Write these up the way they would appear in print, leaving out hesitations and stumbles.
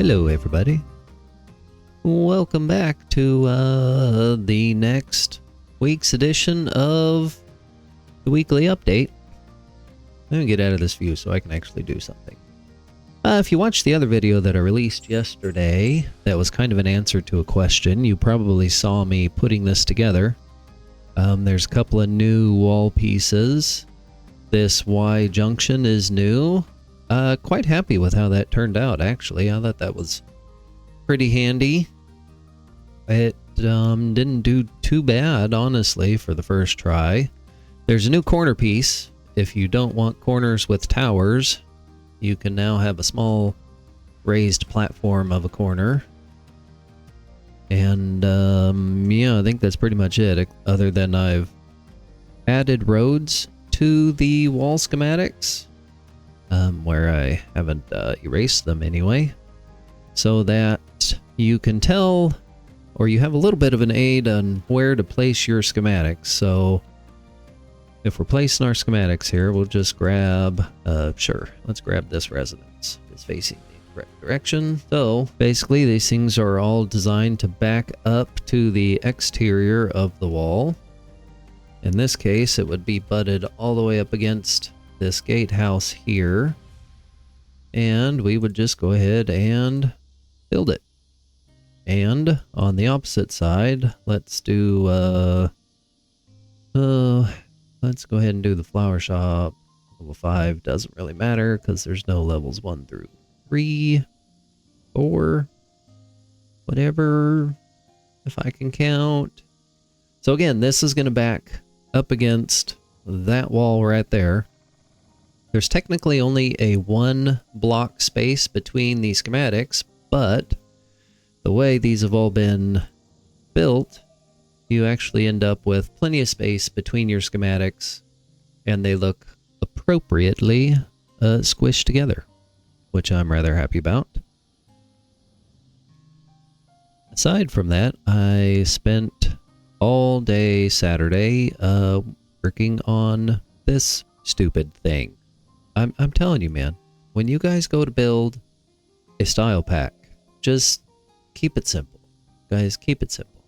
Hello everybody. Welcome back to the next week's edition of the weekly update. Let me get out of this view so I can actually do something. If you watched the other video that I released yesterday, that was kind of an answer to a question, you probably saw me putting this together. There's a couple of new wall pieces. This Y junction is new. Quite happy with how that turned out, actually. I thought that was pretty handy. It didn't do too bad, honestly, for the first try. There's a new corner piece. If you don't want corners with towers, you can now have a small raised platform of a corner. And yeah, I think that's pretty much it, other than I've added roads to the wall schematics. Where I haven't erased them anyway, so that you can tell, or you have a little bit of an aid on where to place your schematics. So if we're placing our schematics here, we'll just grab, sure, let's grab this residence. It's facing the correct direction. So basically these things are all designed to back up to the exterior of the wall. In this case, it would be butted all the way up against this gatehouse here, and we would just go ahead and build it. And on the opposite side, let's do let's go ahead and do the flower shop. Level 5 doesn't really matter because there's no levels 1 through 3, 4, whatever, if I can count. So again, this is going to back up against that wall right there. There's technically only a 1 block space between the schematics, but the way these have all been built, you actually end up with plenty of space between your schematics, and they look appropriately squished together, which I'm rather happy about. Aside from that, I spent all day Saturday working on this stupid thing. I'm telling you, man, when you guys go to build a style pack, just keep it simple. Guys, keep it simple.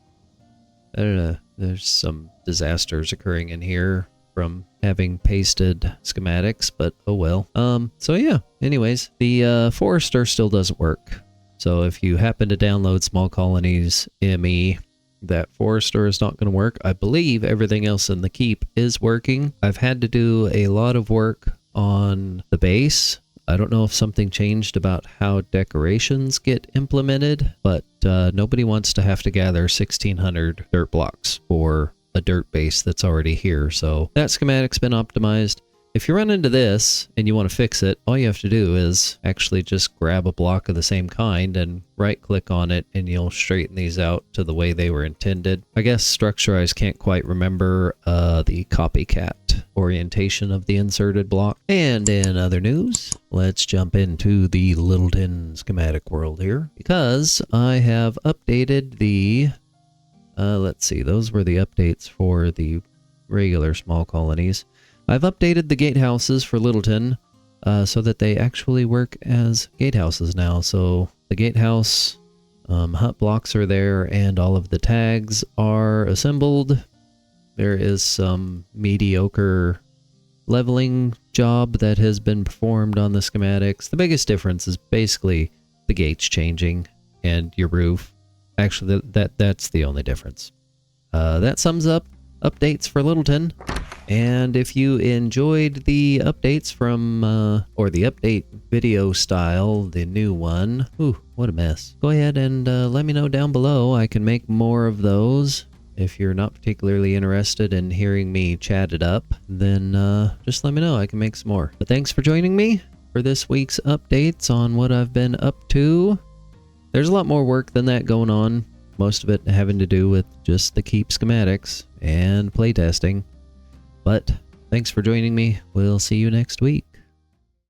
I don't know, there's some disasters occurring in here from having pasted schematics, but oh well. So yeah, anyways, the forester still doesn't work. So if you happen to download SmallColonies ME, that forester is not going to work. I believe everything else in the keep is working. I've had to do a lot of work on the base. I don't know if something changed about how decorations get implemented, but nobody wants to have to gather 1,600 dirt blocks for a dirt base that's already here. So that schematic's been optimized. If you run into this and you want to fix it, all you have to do is actually just grab a block of the same kind and right click on it, and you'll straighten these out to the way they were intended. I guess Structurize can't quite remember the copycat orientation of the inserted block. And in other news, let's jump into the Littleton schematic world here, because I have updated the let's see, those were the updates for the regular small colonies. I've updated the gatehouses for Littleton so that they actually work as gatehouses now. So the gatehouse hut blocks are there, and all of the tags are assembled. There is some mediocre leveling job that has been performed on the schematics. The biggest difference is basically the gates changing and your roof. Actually, that's the only difference. That sums up updates for Littleton. And if you enjoyed the updates from, or the update video style, the new one, ooh, what a mess. Go ahead and let me know down below. I can make more of those. If you're not particularly interested in hearing me chat it up, then just let me know. I can make some more. But thanks for joining me for this week's updates on what I've been up to. There's a lot more work than that going on. Most of it having to do with just the keep schematics and playtesting. But thanks for joining me. We'll see you next week.